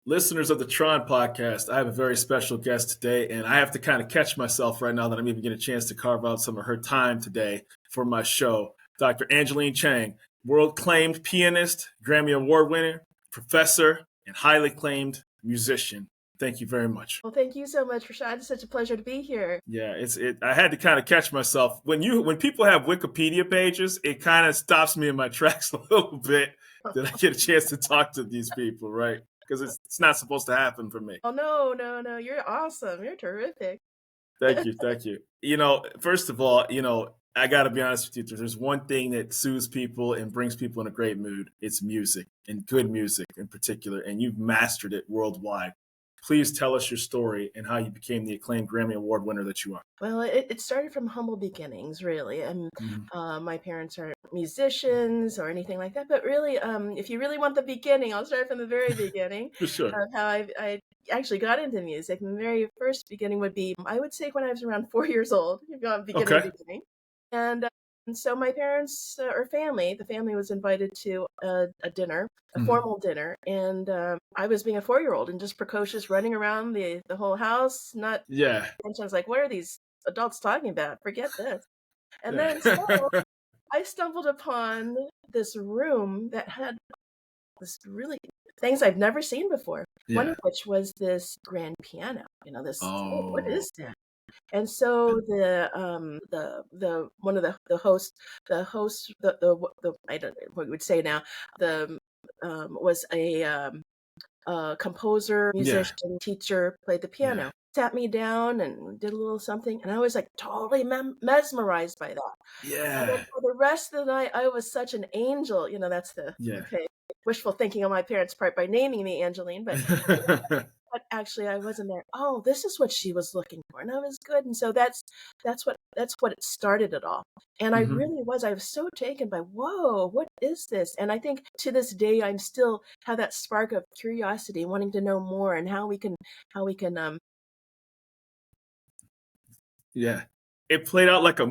Listeners of the T.R.O.N podcast, I have a very special guest today, and I have to kind of catch myself right now that I'm even getting a chance to carve out some of her time today for my show. Dr. Angelin Chang, world-acclaimed pianist, Grammy Award winner, professor, and highly acclaimed musician. Thank you very much. Well, thank you so much, Rashad. It's such a pleasure to be here. Yeah, I had to kind of catch myself. When people have Wikipedia pages, it kind of stops me in my tracks a little bit that I get a chance to talk to these people, right? Because it's not supposed to happen for me. Oh, no. You're awesome. You're terrific. Thank you. First of all, I got to be honest with you. There's one thing that soothes people and brings people in a great mood. It's music, and good music in particular, and you've mastered it worldwide. Please tell us your story and how you became the acclaimed Grammy Award winner that you are. Well, it started from humble beginnings, really. And my parents aren't musicians or anything like that. But really, if you really want the beginning, I'll start from the very beginning. For sure. Of how I actually got into music. And the very first beginning would be, I would say, when I was around 4 years old. Beginning. And so my parents or the family was invited to a dinner, a formal dinner, and I was being a 4-year-old and just precocious, running around the whole house. And I was like, what are these adults talking about? Forget this. And then I stumbled upon this room that had this really things I've never seen before. Yeah. One of which was this grand piano. What is that? And so the one of the hosts, I don't know what we would say now, was a composer, musician, teacher, played the piano. Yeah. Sat me down and did a little something, and I was like totally mesmerized by that. Yeah. And then for the rest of the night, I was such an angel. That's the wishful thinking on my parents' part by naming me Angeline, but. But actually, I wasn't there. Oh, this is what she was looking for, and I was good. And so that's what it started it all. And I was so taken by, whoa, what is this? And I think to this day, I'm still have that spark of curiosity, wanting to know more and how we can. Yeah, it played out like a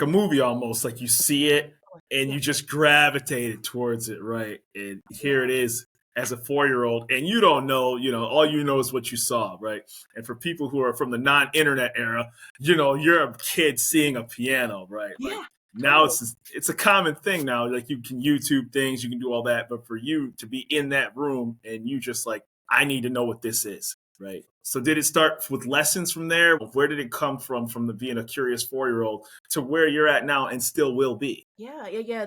movie almost. Like you see it and you just gravitated towards it, right? And here it is. As a 4-year-old, and you don't know, all you know is what you saw, right? And for people who are from the non-internet era, you're a kid seeing a piano, right? Yeah. Like now it's a common thing now. Like you can YouTube things, you can do all that, but for you to be in that room and you just like, I need to know what this is, right? So did it start with lessons from there? Where did it come from the being a curious 4-year-old to where you're at now and still will be? Yeah.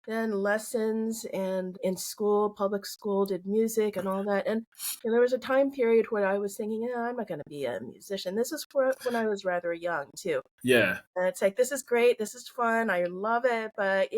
Then lessons, and in school, public school, did music and all that. And there was a time period where I was thinking, I'm not going to be a musician. This is when I was rather young too. Yeah. And it's like, this is great. This is fun. I love it. But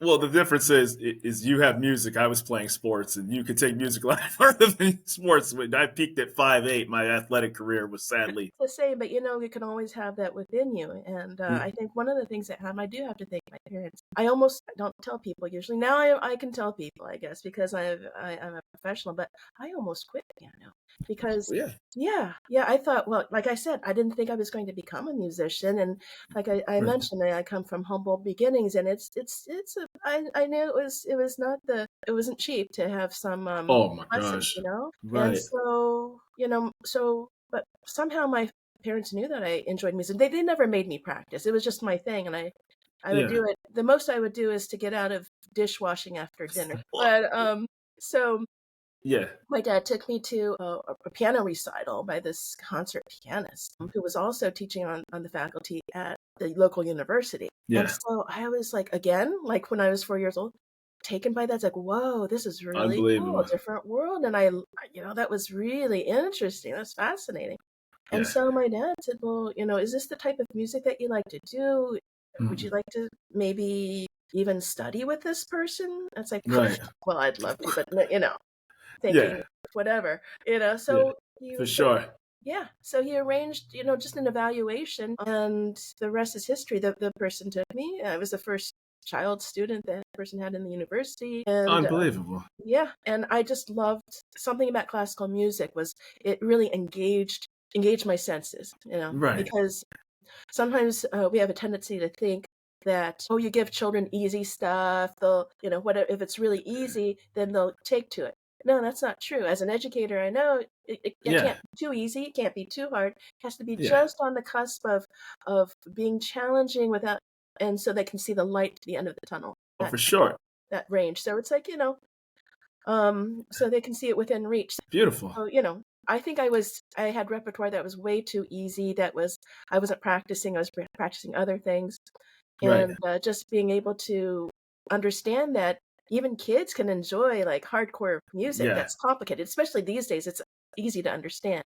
Well, the difference is you have music. I was playing sports, and you could take music a lot further than sports. When I peaked at 5'8", my athletic career was sadly the same. But you can always have that within you. And I think one of the things that happened, I do have to thank my parents. I almost don't tell people usually. Now I can tell people, I guess, because I'm a professional. But I almost quit piano because I thought, well, like I said, I didn't think I was going to become a musician, and like I mentioned, I come from humble beginnings, and I knew it wasn't cheap to have some oh my lessons, gosh, right. And so but somehow my parents knew that I enjoyed music. They never made me practice. It was just my thing, and I would do it. The most I would do is to get out of dishwashing after dinner. But my dad took me to a piano recital by this concert pianist who was also teaching on the faculty at the local university. Yeah. And so I was like, again, like when I was 4 years old, taken by that. It's like, whoa, this is really cool, a different world. And that was really interesting. That's fascinating. And so my dad said, well, is this the type of music that you like to do? Would you like to maybe even study with this person? It's like, well, I'd love to, but thinking whatever, so for sure. Yeah. So he arranged, just an evaluation, and the rest is history. The person took me. I was the first child student that person had in the university. And, unbelievable. And I just loved something about classical music was it really engaged my senses, because sometimes we have a tendency to think that, oh, you give children easy stuff, they'll, if it's really easy, then they'll take to it. No, that's not true. As an educator, I know it Yeah. can't be too easy, it can't be too hard. It has to be Yeah. just on the cusp of being challenging without, and so they can see the light to the end of the tunnel. Oh, for sure. That range. So it's like, so they can see it within reach. Beautiful. So, I think I had repertoire that was way too easy. I wasn't practicing. I was practicing other things. Right. And just being able to understand that even kids can enjoy like hardcore music Yeah. that's complicated, especially these days. It's easy to understand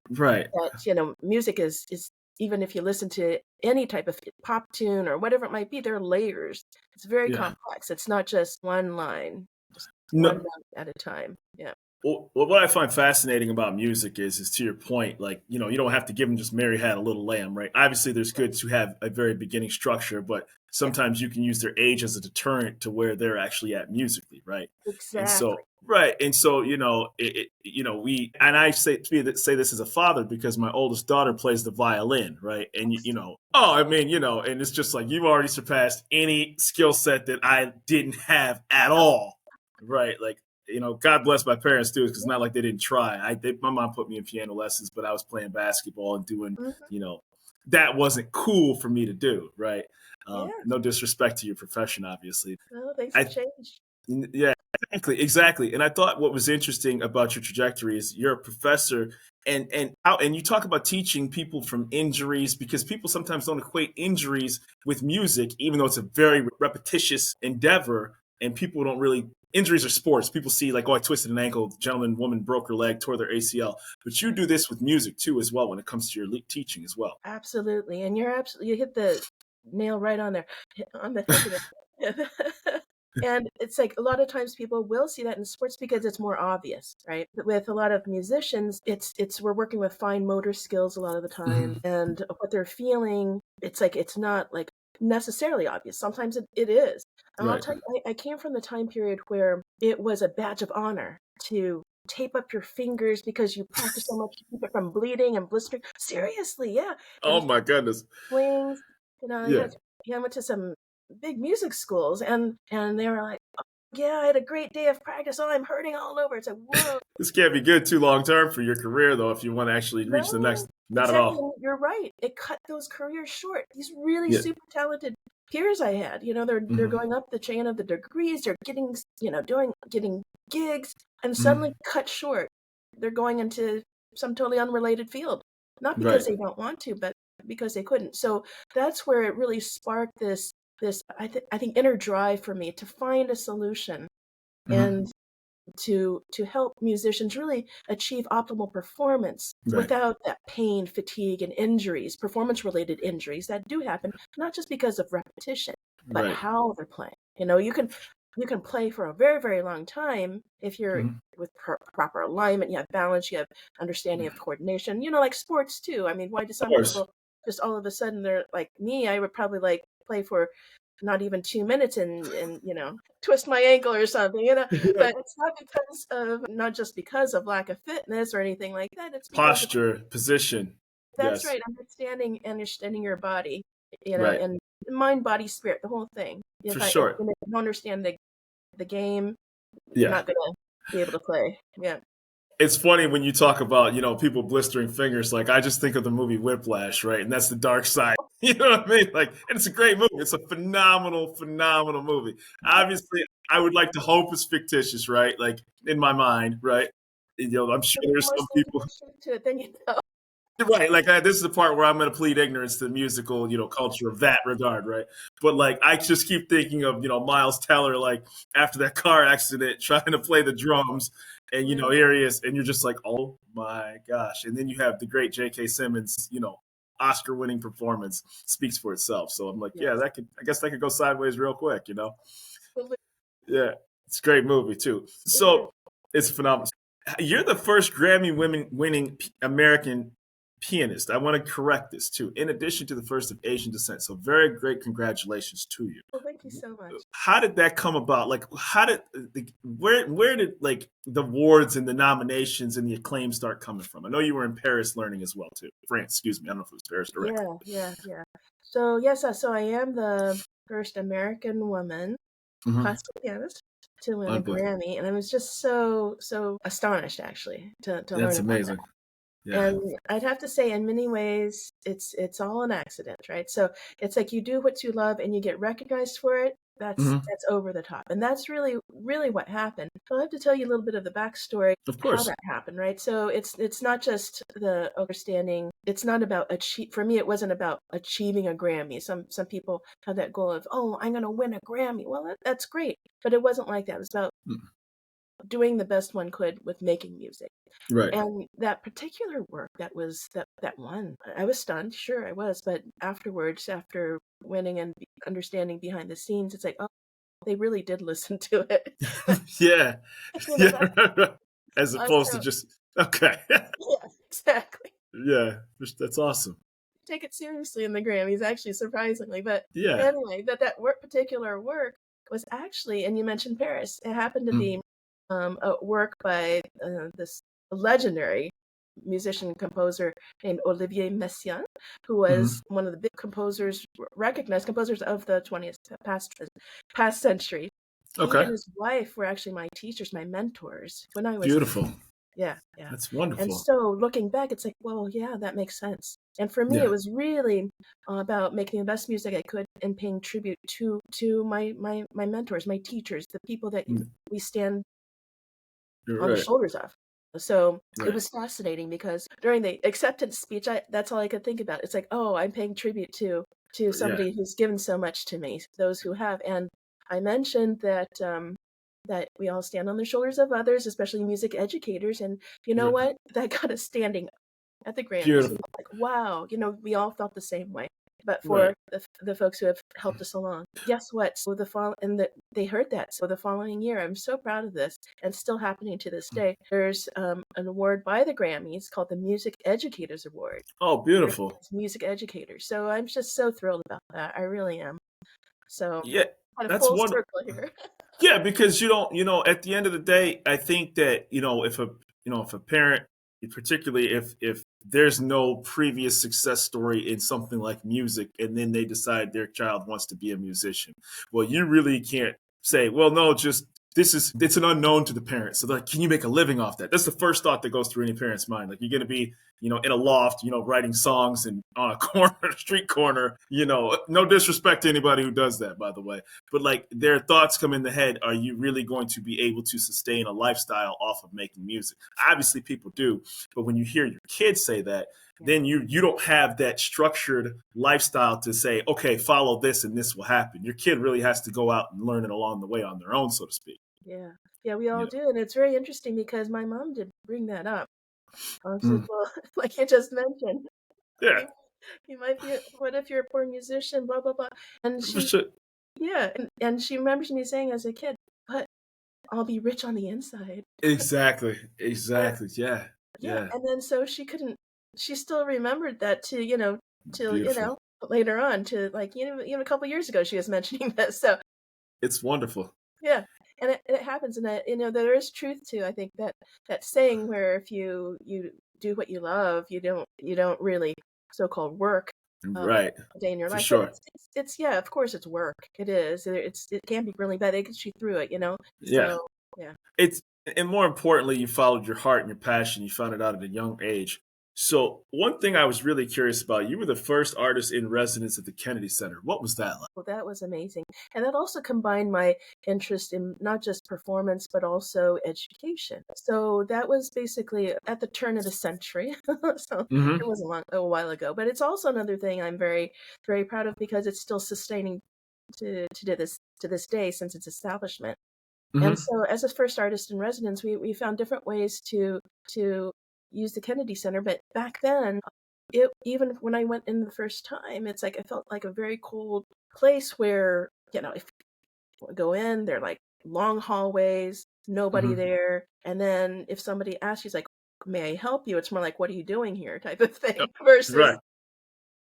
Right. that, music is even if you listen to any type of pop tune or whatever it might be, there are layers. It's very Yeah. complex. It's not just one line, just No. one note at a time. Yeah. Well, what I find fascinating about music is to your point, like, you don't have to give them just Mary Had a Little Lamb, right? Obviously, there's good to have a very beginning structure, but sometimes you can use their age as a deterrent to where they're actually at musically, right? Exactly. And so, right. And so, I say this as a father because my oldest daughter plays the violin, right? And, and it's just like you've already surpassed any skill set that I didn't have at all, right? Like, God bless my parents too, because it's not like they didn't try. My mom put me in piano lessons, but I was playing basketball and doing, that wasn't cool for me to do, right? No disrespect to your profession, obviously. No, things have changed. Yeah, exactly. And I thought what was interesting about your trajectory is you're a professor, and you talk about teaching people from injuries because people sometimes don't equate injuries with music, even though it's a very repetitious endeavor, and people don't really. Injuries are sports. People see like, oh, I twisted an ankle, woman broke her leg, tore their ACL. But you do this with music too, as well, when it comes to your teaching as well. Absolutely, and you hit the nail right on there, on the head of it. And it's like a lot of times people will see that in sports because it's more obvious, right? But with a lot of musicians, we're working with fine motor skills a lot of the time, and what they're feeling. It's like it's not like necessarily obvious. Sometimes it is. And I'll tell you, I came from the time period where it was a badge of honor to tape up your fingers because you practice so much to keep it from bleeding and blistering. Seriously, yeah. Oh my goodness. Swings, I went to some big music schools and they were like, oh, yeah, I had a great day of practice. Oh, I'm hurting all over. It's like, whoa. This can't be good too long term for your career, though, if you want to actually reach the next. Not exactly. at all. You're right. It cut those careers short. These really super talented peers I had, they're going up the chain of the degrees. They're getting, getting gigs and suddenly cut short. They're going into some totally unrelated field, not because they don't want to, but because they couldn't. So that's where it really sparked this I think inner drive for me to find a solution and to help musicians really achieve optimal performance without that pain, fatigue, and injuries, performance related injuries that do happen, not just because of repetition, but how they're playing. You can play for a very, very long time if you're with proper alignment, you have balance, you have understanding of coordination, like sports too. I mean, why do some people just all of a sudden they're like me? I would probably like play for not even 2 minutes and twist my ankle or something, but it's not just because of lack of fitness or anything like that. It's posture, position. That's right. Understanding your body, and mind, body, spirit, the whole thing. For sure. If you don't understand the game, you're not going to be able to play. Yeah. It's funny when you talk about, people blistering fingers. Like, I just think of the movie Whiplash, right? And that's the dark side. You know what I mean? Like, and it's a great movie. It's a phenomenal, phenomenal movie. Obviously, I would like to hope it's fictitious, right? Like, in my mind, right? I'm sure there's some people. To it than you know. Right, like this is the part where I'm going to plead ignorance to the musical, culture of that regard, right? But like, I just keep thinking of, Miles Teller, like after that car accident, trying to play the drums, and here he is, and you're just like, oh my gosh! And then you have the great J.K. Simmons, Oscar-winning performance speaks for itself. So I'm like, I guess that could go sideways real quick, Yeah, it's a great movie too. So it's phenomenal. You're the first Grammy-winning American pianist. I want to correct this too. In addition to the first of Asian descent, so very great congratulations to you. Well, thank you so much. How did that come about? Like, how did where did like the awards and the nominations and the acclaim start coming from? I know you were in Paris learning as well too. France, excuse me. I don't know if it was Paris directly. Yeah. So yes, so I am the first American woman classical pianist to win a Grammy, and I was just so astonished actually to That's learn about amazing. that. Yeah. And I'd have to say, in many ways, it's all an accident, right? So it's like you do what you love and you get recognized for it. That's over the top, and that's really what happened. So I have to tell you a little bit of the backstory, Of how course. that happened, right? So it's not just the understanding. It's not about for me. It wasn't about achieving a Grammy. Some people have that goal of, oh, I'm going to win a Grammy. Well, that's great, but it wasn't like that. It was about doing the best one could with making music. Right. And that particular work that won, I was stunned, sure I was, but afterwards, after winning and understanding behind the scenes, it's like, oh, they really did listen to it. Yeah. You know, As opposed to so, just okay. yeah, exactly. Yeah, that's awesome. Take it seriously in the Grammys, actually, surprisingly. But Yeah. anyway, particular work was actually, and you mentioned Paris, it happened to be a work by this legendary musician and composer named Olivier Messiaen, who was one of the big recognized composers of the 20th past century. He Okay. and his wife were actually my teachers, my mentors when I was Beautiful. yeah. That's And wonderful. so looking back, it's like, well, yeah, that makes sense. And for me, Yeah. it was really about making the best music I could and paying tribute to my mentors, my teachers, the people that we stand You're on the right. shoulders of. So it Right. was fascinating because during the acceptance speech, that's all I could think about. It's like, oh, I'm paying tribute to Yeah. somebody who's given so much to me, those who have. And I mentioned that that we all stand on the shoulders of others, especially music educators. And you know what? That got us standing at the Grammys. Beautiful. Like, wow, we all felt the same way. But for Right. the folks who have helped us along, guess what? So they heard that. So the following year, I'm so proud of this, and still happening to this day. There's an award by the Grammys called the Music Educators Award. Oh, beautiful. Music educators. So I'm just so thrilled about that. I really am. So Yeah, kind of that's full wonderful. circle here. Yeah, because at the end of the day, I think that, if a parent, particularly if there's no previous success story in something like music, and then they decide their child wants to be a musician, well, you really can't say, well, no, just it's an unknown to the parents. So they're like, can you make a living off that? That's the first thought that goes through any parent's mind. Like, you're going to be, in a loft, writing songs and on a corner, street corner, no disrespect to anybody who does that, by the way. But like, their thoughts come in the head. Are you really going to be able to sustain a lifestyle off of making music? Obviously people do. But when you hear your kids say that, then you don't have that structured lifestyle to say, okay, follow this and this will happen. Your kid really has to go out and learn it along the way on their own, so to speak. Yeah, we all do. And it's very interesting because my mom did bring that up. Said, well, like you just mentioned, Yeah. you might be, what if you're a poor musician, blah, blah, blah. And and she remembers me saying as a kid, but I'll be rich on the inside. Exactly. Yeah. And then so she still remembered that till, Beautiful. later on to like, even a couple years ago, she was mentioning this. So it's wonderful. yeah. And it happens, and there is truth to, I think, that saying where if you do what you love, you don't really so-called work Right. a day in your For life. sure. But it's yeah, of course it's work. It is. It can be really bad. It gets you through it, Yeah. So yeah. And more importantly, you followed your heart and your passion. You found it out at a young age. So one thing I was really curious about, you were the first artist in residence at the Kennedy Center. What was that like? Well, that was amazing. And that also combined my interest in not just performance, but also education. So that was basically at the turn of the century. So it was a while ago. But it's also another thing I'm very, very proud of because it's still sustaining to this day since its establishment. And so as a first artist in residence, we found different ways to use the Kennedy Center. But back then, even when I went in the first time, it's like I felt like a very cold place where, if you go in, they're like long hallways, nobody there. And then if somebody asks you, it's like, may I help you? It's more like, what are you doing here type of thing versus, Right.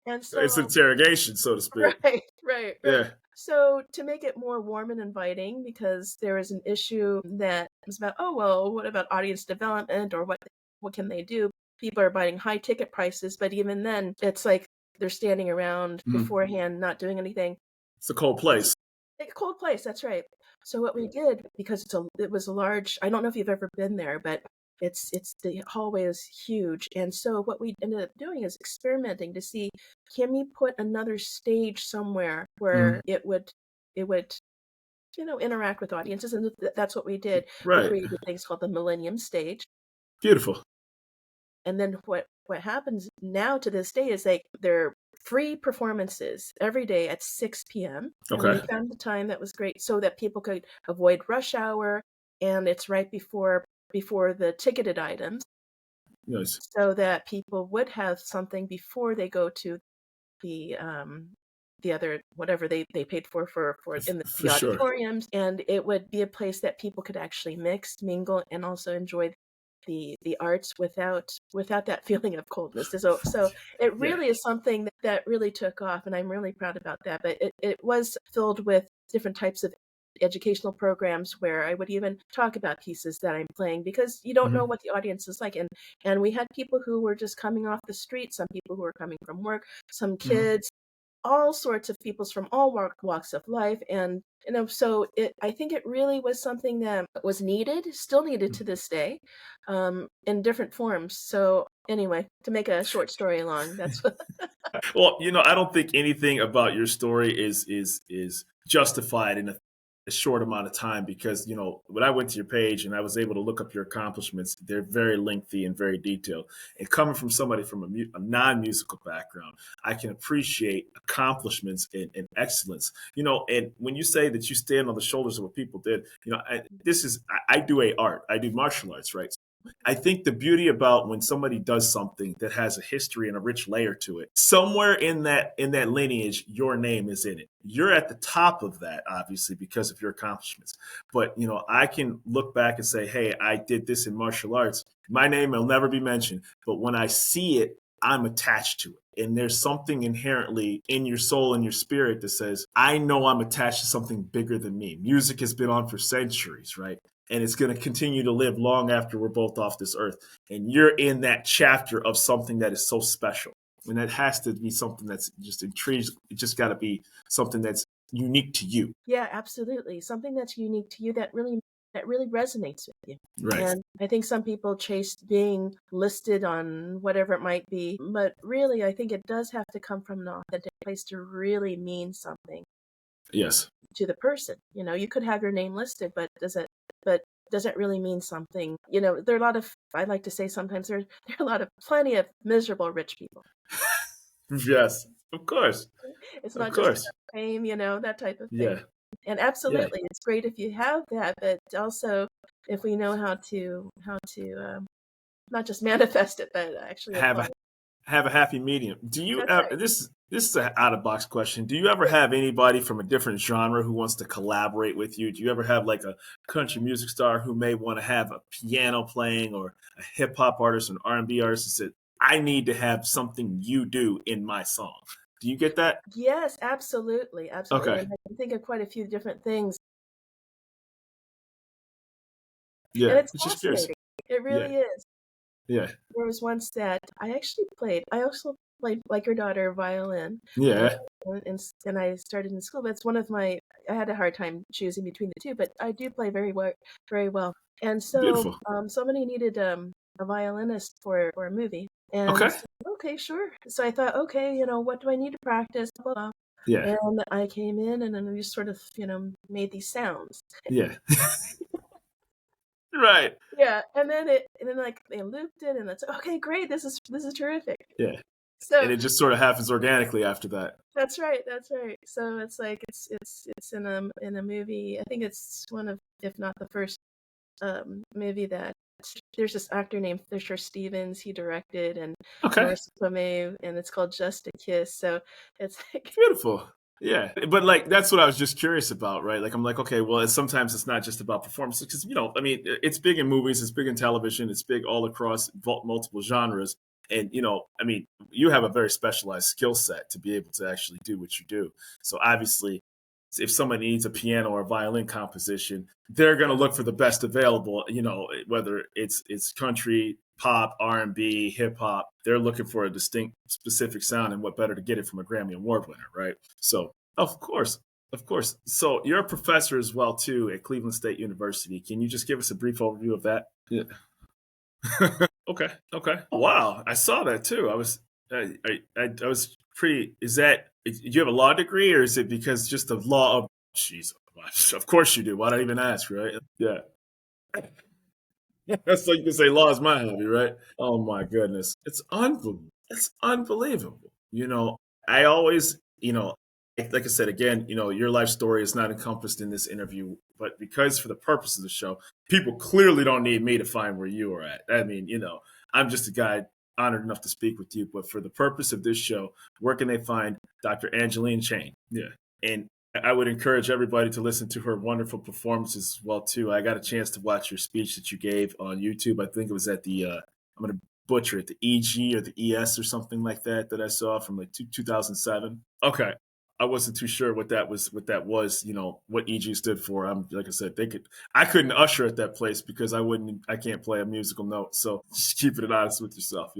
and It's so, interrogation, so to speak. right. Yeah. So to make it more warm and inviting, because there is an issue that is about, oh, well, what about audience development, or what can they do? People are buying high ticket prices, but even then, it's like they're standing around Mhm. beforehand, not doing anything. It's a cold place. A cold place, that's right. So what we did, because it was a large, I don't know if you've ever been there, but it's the hallway is huge. And so what we ended up doing is experimenting to see, can we put another stage somewhere Mhm. where it would interact with audiences, and that's what we did. We Right. created things called the Millennium Stage. Beautiful. And then what happens now to this day is like they're free performances every day at 6 p.m. And we Okay. found the time that was great so that people could avoid rush hour, and it's right before the ticketed items, Nice. so that people would have something before they go to the other whatever they paid for in the For sure. auditoriums, and it would be a place that people could actually mix, mingle, and also enjoy the arts without that feeling of coldness. So it Yeah. really is something that really took off, and I'm really proud about that. But it was filled with different types of educational programs where I would even talk about pieces that I'm playing, because you don't know Mhm. what the audience is like. And we had people who were just coming off the street, some people who were coming from work, some Mhm. kids, all sorts of peoples from all walks of life. And so I think it really was something that was needed, still needed to this day, in different forms. So anyway, to make a short story long, that's what. Well, I don't think anything about your story is justified in a short amount of time because when I went to your page and I was able to look up your accomplishments, they're very lengthy and very detailed. And coming from somebody from a non-musical background, I can appreciate accomplishments and excellence. And when you say that you stand on the shoulders of what people did, I do art, I do martial arts, right? I think the beauty about when somebody does something that has a history and a rich layer to it, somewhere in that lineage, your name is in it. You're at the top of that, obviously, because of your accomplishments. But I can look back and say, "Hey, I did this in martial arts." My name will never be mentioned, but when I see it, I'm attached to it. And there's something inherently in your soul and your spirit that says, I know I'm attached to something bigger than me. Music has been on for centuries, right? And it's going to continue to live long after we're both off this earth. And you're in that chapter of something that is so special. And that has to be something that's just intriguing. It just got to be something that's unique to you. Yeah, absolutely. Something that's unique to you that really resonates with you. Right. And I think some people chase being listed on whatever it might be, but really I think it does have to come from an authentic place to really mean something Yes. to the person. You could have your name listed, but does it really mean something? There are a lot of, I like to say sometimes there are a lot of plenty of miserable rich people. Yes. Of course. It's Of not just course. about fame, that type of thing. Yeah. And Yeah. absolutely, it's great if you have that, but also if we know how to not just manifest it, but actually Have apply a it. have a happy medium. Do you That's right. this is an out of box question. Do you ever have anybody from a different genre who wants to collaborate with you? Do you ever have like a country music star who may want to have a piano playing or a hip hop artist or an R&B artist who said, I need to have something you do in my song? Do you get that? Yes, absolutely, absolutely. Okay. And I can think of quite a few different things, and Yeah. it's It's just curious. fascinating. It Yeah. really is. Yeah. There was once that I actually played. I also played, like your daughter, violin, and Yeah. and I started in school. But it's one of my. I had a hard time choosing between the two, but I do play very well, very well. And so, Beautiful. somebody needed a violinist for a movie, and Okay. so, okay, sure. So I thought, okay, what do I need to practice? Blah, blah, blah. Yeah. And I came in, and then we sort of, made these sounds. Yeah. Right. Yeah, and then like they looped it, and it's okay, great. This is terrific. Yeah. And So it just sort of happens organically after that. that's right. That's right. So it's like it's in a movie. I think it's one of, if not the first, movie that there's this actor named Fisher Stevens. He directed, and Okay. Marissa Tomei, and it's called Just a Kiss. So it's like Beautiful. Yeah, but like that's what I was just curious about, right? Like I'm like, okay, well, sometimes it's not just about performance because I mean, it's big in movies, it's big in television, it's big all across multiple genres, and I mean, you have a very specialized skill set to be able to actually do what you do. So obviously, if someone needs a piano or a violin composition, they're going to look for the best available. Whether it's country, pop, R&B, hip hop, they're looking for a distinct, specific sound, and what better to get it from a Grammy Award winner, right? So, of course, of course. So, you're a professor as well too at Cleveland State University. Can you just give us a brief overview of that? Yeah. Okay. Okay. Oh, wow, I saw that too. I was pretty. Is that? Do you have a law degree, or is it because just the law of? Jeez, of course you do. Why not even ask, right? Yeah. That's like you can say law is my hobby, right? Oh my goodness. It's unbelievable. It's unbelievable. I always, like I said again, your life story is not encompassed in this interview, but because for the purpose of the show, people clearly don't need me to find where you are at. I mean, I'm just a guy honored enough to speak with you, but for the purpose of this show, where can they find Dr. Angeline Chang? Yeah. And I would encourage everybody to listen to her wonderful performances as well too. I got a chance to watch your speech that you gave on YouTube. I think it was at the I'm going to butcher it, the EG or the ES or something like that I saw from like 2007. Okay. I wasn't too sure what that was, what EG stood for. Like I said, I couldn't usher at that place because I can't play a musical note. So just keeping it honest with yourself.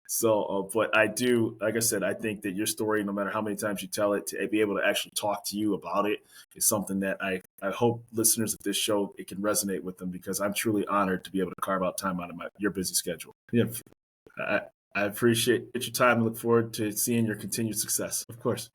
So, but I do, like I said, I think that your story, no matter how many times you tell it, to be able to actually talk to you about it is something that I hope listeners of this show, it can resonate with them because I'm truly honored to be able to carve out time out of your busy schedule. Yeah, I appreciate your time and look forward to seeing your continued success. Of course.